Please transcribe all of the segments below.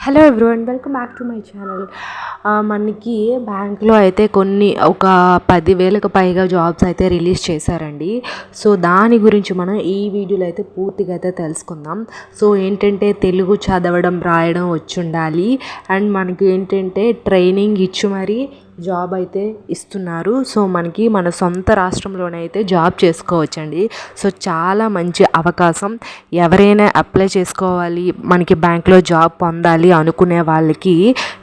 Hello everyone, welcome back to my channel. మనకి బ్యాంక్లో అయితే ఒక 10,000కు పైగా జాబ్స్ అయితే రిలీజ్ చేశారండి. సో దాని గురించి మనం ఈ వీడియోలో అయితే పూర్తిగా అయితే తెలుసుకుందాం. సో ఏంటంటే తెలుగు చదవడం రాయడం వచ్చి ఉండాలి, అండ్ మనకి ఏంటంటే ట్రైనింగ్ ఇచ్చి మరీ జాబ్ అయితే ఇస్తున్నారు. సో మనకి మన సొంత రాష్ట్రంలోనే అయితే జాబ్ చేసుకోవచ్చండి. సో చాలా మంచి అవకాశం. ఎవరైనా అప్లై చేసుకోవాలి, మనకి బ్యాంక్లో జాబ్ పొందాలి అనుకునే వాళ్ళకి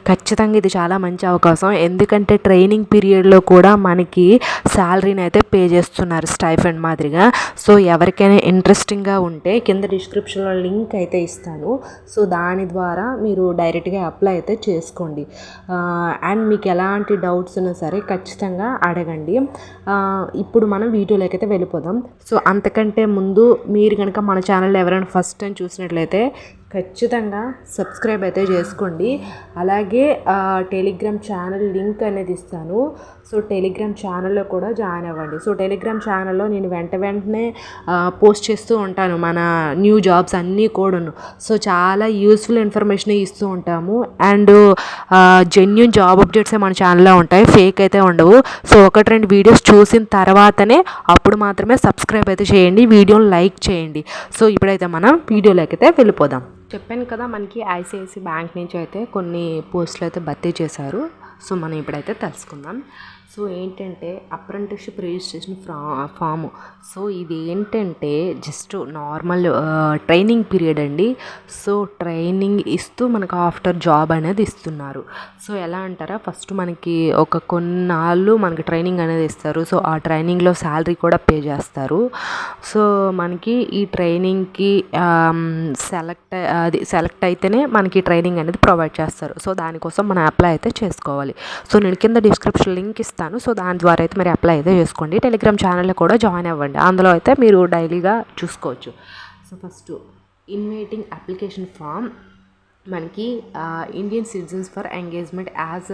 ఖచ్చితంగా ఇది చాలా మంచి అవకాశం. ఎందుకంటే ట్రైనింగ్ పీరియడ్లో కూడా మనకి శాలరీని అయితే పే చేస్తున్నారు స్టైఫండ్ మాదిరిగా. సో ఎవరికైనా ఇంట్రెస్టింగ్గా ఉంటే కింద డిస్క్రిప్షన్లో లింక్ అయితే ఇస్తాను. సో దాని ద్వారా మీరు డైరెక్ట్గా అప్లై అయితే చేసుకోండి. అండ్ మీకు ఎలాంటి డౌట్స్ ఉన్నా సరే ఖచ్చితంగా అడగండి. ఇప్పుడు మనం వీడియోలోకి అయితే వెళ్ళిపోదాం. సో అంతకంటే ముందు మీరు కనుక మన ఛానల్ ఎవరైనా ఫస్ట్ టైం చూసినట్లయితే ఖచ్చితంగా సబ్స్క్రైబ్ అయితే చేసుకోండి. అలాగే టెలిగ్రామ్ ఛానల్ లింక్ అనేది ఇస్తాను. సో టెలిగ్రామ్ ఛానల్లో కూడా జాయిన్ అవ్వండి. సో టెలిగ్రామ్ ఛానల్లో నేను వెంటనే పోస్ట్ చేస్తూ ఉంటాను మన న్యూ జాబ్స్ అన్నీ కూడాను. సో చాలా యూస్ఫుల్ ఇన్ఫర్మేషన్ ఇస్తూ ఉంటాము. అండ్ జెన్యూన్ జాబ్ అప్డేట్సే మన ఛానల్లో ఉంటాయి, ఫేక్ అయితే ఉండవు. సో 1-2 వీడియోస్ చూసిన తర్వాతనే అప్పుడు మాత్రమే సబ్స్క్రైబ్ అయితే చేయండి, వీడియోని లైక్ చేయండి. సో ఇప్పుడైతే మనం వీడియోలోకి అయితే వెళ్ళిపోదాం. చెప్పాను కదా, మనకి ఐసిఐసి బ్యాంక్ నుంచి అయితే కొన్ని పోస్టులు అయితే భర్తీ చేశారు. సో మనం ఇప్పుడైతే తెలుసుకుందాం. సో ఏంటంటే అప్రెంటిస్షిప్ రిజిస్ట్రేషన్ ఫాము. సో ఇది ఏంటంటే జస్ట్ నార్మల్ ట్రైనింగ్ పీరియడ్ అండి. సో ట్రైనింగ్ ఇస్తూ మనకు ఆఫ్టర్ జాబ్ అనేది ఇస్తున్నారు. సో ఎలా అంటారా, ఫస్ట్ మనకి కొన్నాళ్ళు మనకి ట్రైనింగ్ అనేది ఇస్తారు. సో ఆ ట్రైనింగ్లో శాలరీ కూడా పే చేస్తారు. సో మనకి ఈ ట్రైనింగ్కి సెలెక్ట్ అయితేనే మనకి ట్రైనింగ్ అనేది ప్రొవైడ్ చేస్తారు. సో దానికోసం మనం అప్లై అయితే చేసుకోవాలి. సో నేను కింద డిస్క్రిప్షన్ లింక్ ఇస్తాను. సో దాని ద్వారా అయితే మీరు అప్లై అయితే చేసుకోండి. టెలిగ్రామ్ ఛానల్లో కూడా జాయిన్ అవ్వండి, అందులో అయితే మీరు డైలీగా చూసుకోవచ్చు. So first inviting application form మనకి Indian citizens for engagement as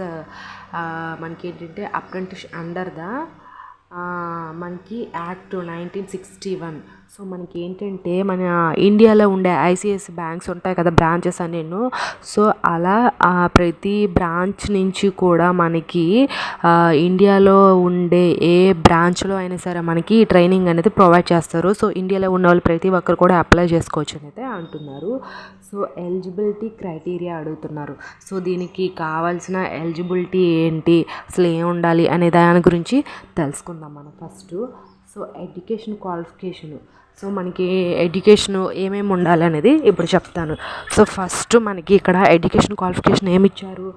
మనకి ఏంటంటే అప్రెంటిస్ అండర్ ద మనకి యాక్ట్ 1961. సో మనకి ఏంటంటే మన ఇండియాలో ఉండే ఐసిఐసి బ్యాంక్స్ ఉంటాయి కదా, బ్రాంచెస్ అనేను. సో అలా ప్రతి బ్రాంచ్ నుంచి కూడా మనకి ఇండియాలో ఉండే ఏ బ్రాంచ్లో అయినా సరే మనకి ట్రైనింగ్ అనేది ప్రొవైడ్ చేస్తారు. సో ఇండియాలో ఉన్న వాళ్ళు ప్రతి ఒక్కరు కూడా అప్లై చేసుకోవచ్చు అని అయితే అంటున్నారు. సో ఎలిజిబిలిటీ క్రైటీరియా అడుగుతున్నారు. సో దీనికి కావాల్సిన ఎలిజిబిలిటీ ఏంటి, అసలు ఏం ఉండాలి అనే దాని గురించి తెలుసుకుందాం మనం first. So education qualification. So మనకి ఎడ్యుకేషన్ ఏమేమి ఉండాలి అనేది ఇప్పుడు చెప్తాను. సో ఫస్ట్ మనకి ఇక్కడ ఎడ్యుకేషన్ క్వాలిఫికేషన్ ఏమి ఇచ్చారు,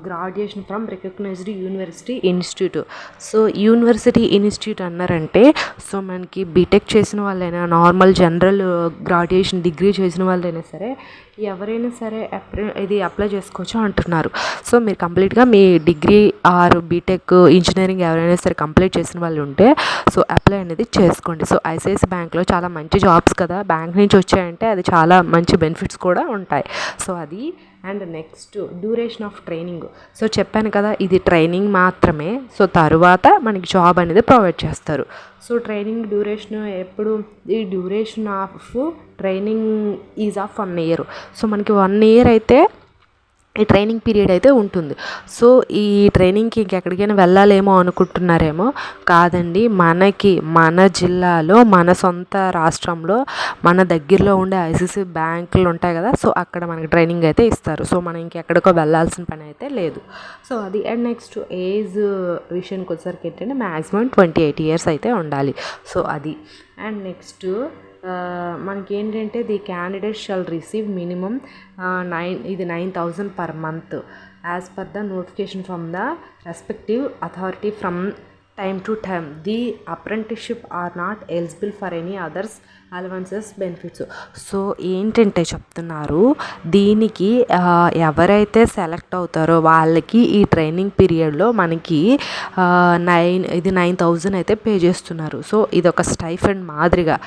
graduation from recognised university institute. So university institute అన్నారంటే సో మనకి బీటెక్ చేసిన వాళ్ళైనా, నార్మల్ జనరల్ గ్రాడ్యుయేషన్ డిగ్రీ చేసిన వాళ్ళైనా సరే ఎవరైనా సరే ఇది అప్లై చేసుకోవచ్చు అంటున్నారు. సో మీరు కంప్లీట్గా మీ డిగ్రీ ఆర్ బీటెక్ ఇంజనీరింగ్ ఎవరైనా సరే కంప్లీట్ చేసిన వాళ్ళు ఉంటే సో అప్లై అనేది చేసుకోండి. సో ఐసిఐసి బ్యాంక్లో చాలా మంచి జాబ్స్ కదా, బ్యాంక్ నుంచి వచ్చాయంటే అది చాలా మంచి బెనిఫిట్స్ కూడా ఉంటాయి. సో అది. And next duration of training. So చెప్పాను కదా, ఇది ట్రైనింగ్ మాత్రమే. సో తరువాత మనకి జాబ్ అనేది ప్రొవైడ్ చేస్తారు. సో ట్రైనింగ్ డ్యూరేషన్ ఎప్పుడు, ఈ duration of training is of 1 year. So మనకి 1 year అయితే ఈ ట్రైనింగ్ పీరియడ్ అయితే ఉంటుంది. సో ఈ ట్రైనింగ్కి ఇంకెక్కడికైనా వెళ్ళాలేమో అనుకుంటున్నారేమో, కాదండి, మన జిల్లాలో మన సొంత రాష్ట్రంలో మన దగ్గరలో ఉండే ఐసిఐసి బ్యాంకులు ఉంటాయి కదా, సో అక్కడ మనకి ట్రైనింగ్ అయితే ఇస్తారు. సో మనం ఇంకెక్కడికో వెళ్ళాల్సిన పని అయితే లేదు. సో అది. అండ్ నెక్స్ట్ ఏజ్ విషయానికి వచ్చేసరికి ఏంటంటే మ్యాక్సిమం 28 years అయితే ఉండాలి. సో అది. అండ్ నెక్స్ట్ మనకి ఏంటంటే the candidate shall receive minimum 9,000 per month as per the notification from the respective authority from time to time. The apprenticeship are not eligible for any others allowances benefits. So ఏంటంటే చెప్తున్నారు, దీనికి ఎవరైతే select అవుతారో వాళ్ళకి ఈ training పీరియడ్లో మనకి 9,000 అయితే పే చేస్తున్నారు. సో ఇది ఒక స్టైఫండ్ మాదిరిగా.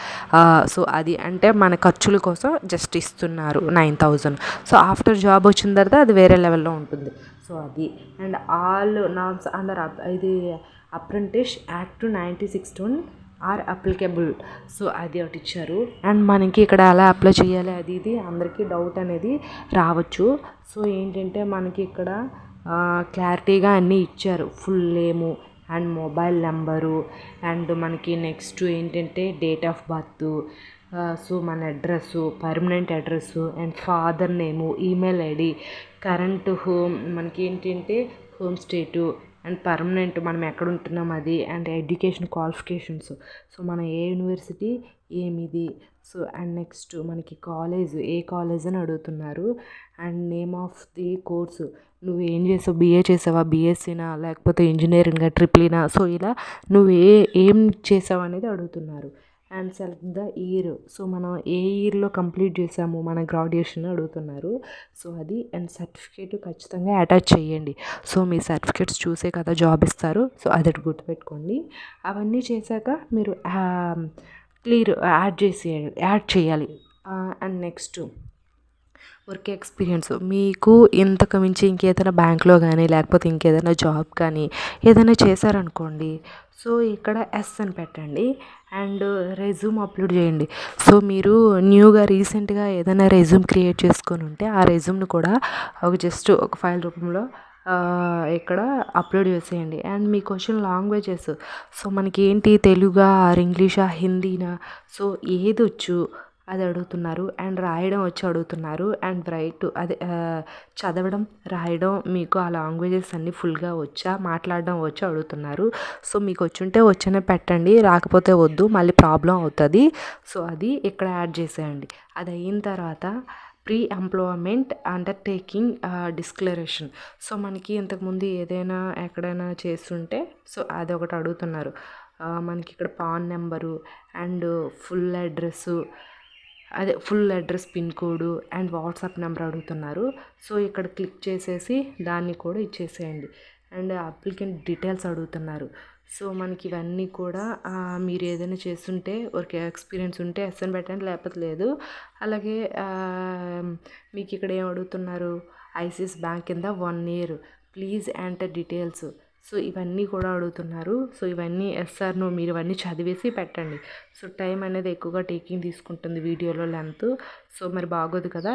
సో అది అంటే మన ఖర్చుల కోసం జస్ట్ ఇస్తున్నారు 9,000. సో ఆఫ్టర్ జాబ్ వచ్చిన తర్వాత అది వేరే లెవెల్లో ఉంటుంది. సో అది. అండ్ ఆల్ నామ్స్ అండర్ ఇది apprentice act 1961 are applicable. So అది ఒకటి ఇచ్చారు. అండ్ మనకి ఇక్కడ ఎలా అప్లై చేయాలి అది ఇది అందరికీ డౌట్ అనేది రావచ్చు. సో ఏంటంటే మనకి ఇక్కడ క్లారిటీగా అన్నీ ఇచ్చారు. Full name and mobile number and మనకి నెక్స్ట్ ఏంటంటే డేట్ ఆఫ్ బర్త్, సో మన address, permanent address and father name, email ID, current home మనకి ఏంటంటే హోమ్ స్టేటు అండ్ పర్మనెంట్ మనం ఎక్కడ ఉంటున్నాం అది అండ్ ఎడ్యుకేషన్ క్వాలిఫికేషన్స్. సో మన ఏ యూనివర్సిటీ ఏమిది. సో అండ్ నెక్స్ట్ మనకి కాలేజ్ ఏ కాలేజ్ అని అడుగుతున్నారు. And name of the course, నువ్వు ఏం చేసావు, బీఏ చేసావా, బీఎస్సీనా లేకపోతే ఇంజనీరింగ్ ట్రిపుల్ఈనా. సో ఇలా నువ్వు ఏం చేసావు అనేది అడుగుతున్నారు. And select the year, so మనం ఏ ఇయర్లో కంప్లీట్ చేసాము మన గ్రాడ్యుయేషన్ అడుగుతున్నారు. సో అది అండ్ సర్టిఫికేట్ ఖచ్చితంగా అటాచ్ చేయండి. సో మీ సర్టిఫికేట్స్ చూసే కదా జాబ్ ఇస్తారు. సో అది గుర్తుపెట్టుకోండి. అవన్నీ చేశాక మీరు యాడ్ చేయాలి. అండ్ నెక్స్ట్ వర్క్ ఎక్స్పీరియన్స్, మీకు ఇంతకు మించి ఇంకేదైనా బ్యాంక్లో కానీ లేకపోతే ఇంకేదైనా జాబ్ కానీ ఏదైనా చేశారనుకోండి. సో ఇక్కడ ఎస్ అని పెట్టండి అండ్ రెజ్యూమ్ అప్లోడ్ చేయండి. సో మీరు న్యూగా రీసెంట్గా ఏదైనా రెజ్యూమ్ క్రియేట్ చేసుకొని ఉంటే ఆ రెజ్యూమ్ని కూడా జస్ట్ ఒక ఫైల్ రూపంలో ఇక్కడ అప్లోడ్ చేసేయండి. And me question languages, so మనకి ఏంటి తెలుగా ఆర్ ఇంగ్లీషా హిందీనా, సో ఏది వచ్చు అది అడుగుతున్నారు. అండ్ రాయడం వచ్చి అడుగుతున్నారు. అండ్ అదే చదవడం రాయడం మీకు ఆ లాంగ్వేజెస్ అన్నీ ఫుల్గా వచ్చా, మాట్లాడడం వచ్చి అడుగుతున్నారు. సో మీకు వచ్చుంటే వచ్చనే పెట్టండి, రాకపోతే వద్దు, మళ్ళీ ప్రాబ్లం అవుతుంది. సో అది ఇక్కడ యాడ్ చేసేయండి. అది అయిన తర్వాత ప్రీ ఎంప్లాయ్మెంట్ అండర్టేకింగ్ డిస్క్లరేషన్. సో మనకి ఇంతకుముందు ఏదైనా ఎక్కడైనా చేస్తుంటే సో అదొకటి అడుగుతున్నారు. మనకి ఇక్కడ pan number and full address pin code and WhatsApp number అడుగుతున్నారు. సో ఇక్కడ క్లిక్ చేసేసి దాన్ని కూడా ఇచ్చేసేయండి. అండ్ అప్లికెంట్ డీటెయిల్స్ అడుగుతున్నారు. సో మనకి ఇవన్నీ కూడా మీరు ఏదైనా చేస్తుంటే వర్క్ ఎక్స్పీరియన్స్ ఉంటే ఎస్ అని పెట్టండి, లేకపోతే లేదు. అలాగే మీకు ఇక్కడ ఏం అడుగుతున్నారు, ఐసిఐసిఐ బ్యాంక్ కింద 1 year please enter details. So ఇవన్నీ కూడా అడుగుతున్నారు. సో ఇవన్నీ ఎస్ఆర్ను మీరు ఇవన్నీ చదివేసి పెట్టండి. సో టైం అనేది ఎక్కువగా టేకింగ్ తీసుకుంటుంది వీడియోలో లెంత్. సో మరి బాగోదు కదా.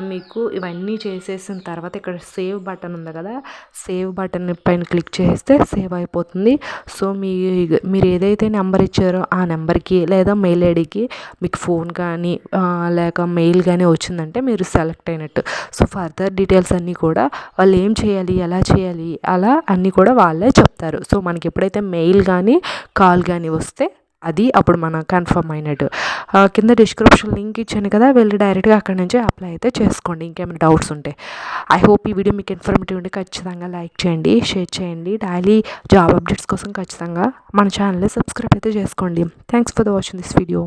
మీకు ఇవన్నీ చేసేసిన తర్వాత ఇక్కడ సేవ్ బటన్ ఉంది కదా, సేవ్ బటన్ పైన క్లిక్ చేస్తే సేవ్ అయిపోతుంది. సో మీరు ఏదైతే నెంబర్ ఇచ్చారో ఆ నెంబర్కి లేదా మెయిల్ ఐడికి మీకు ఫోన్ కానీ లేక మెయిల్ కానీ వచ్చిందంటే మీరు సెలెక్ట్ అయినట్టు. సో ఫర్దర్ డీటెయిల్స్ అన్నీ కూడా వాళ్ళు ఏం చేయాలి, ఎలా చేయాలి అలా అన్నీ కూడా వాళ్ళే చెప్తారు. సో మనకి ఎప్పుడైతే మెయిల్ కానీ కాల్ కానీ వస్తే అది అప్పుడు మనం కన్ఫర్మ్ అయినట్టు. కింద డిస్క్రిప్షన్ లింక్ ఇచ్చాను కదా, వెళ్ళి డైరెక్ట్గా అక్కడి నుంచి అప్లై అయితే చేసుకోండి ఇంకేమైనా డౌట్స్ ఉంటే. ఐ హోప్ ఈ వీడియో మీకు ఇన్ఫర్మేటివ్ ఉంటే ఖచ్చితంగా లైక్ చేయండి, షేర్ చేయండి. డైలీ జాబ్ అప్డేట్స్ కోసం ఖచ్చితంగా మన ఛానల్ని సబ్స్క్రైబ్ అయితే చేసుకోండి. Thanks for watching this video.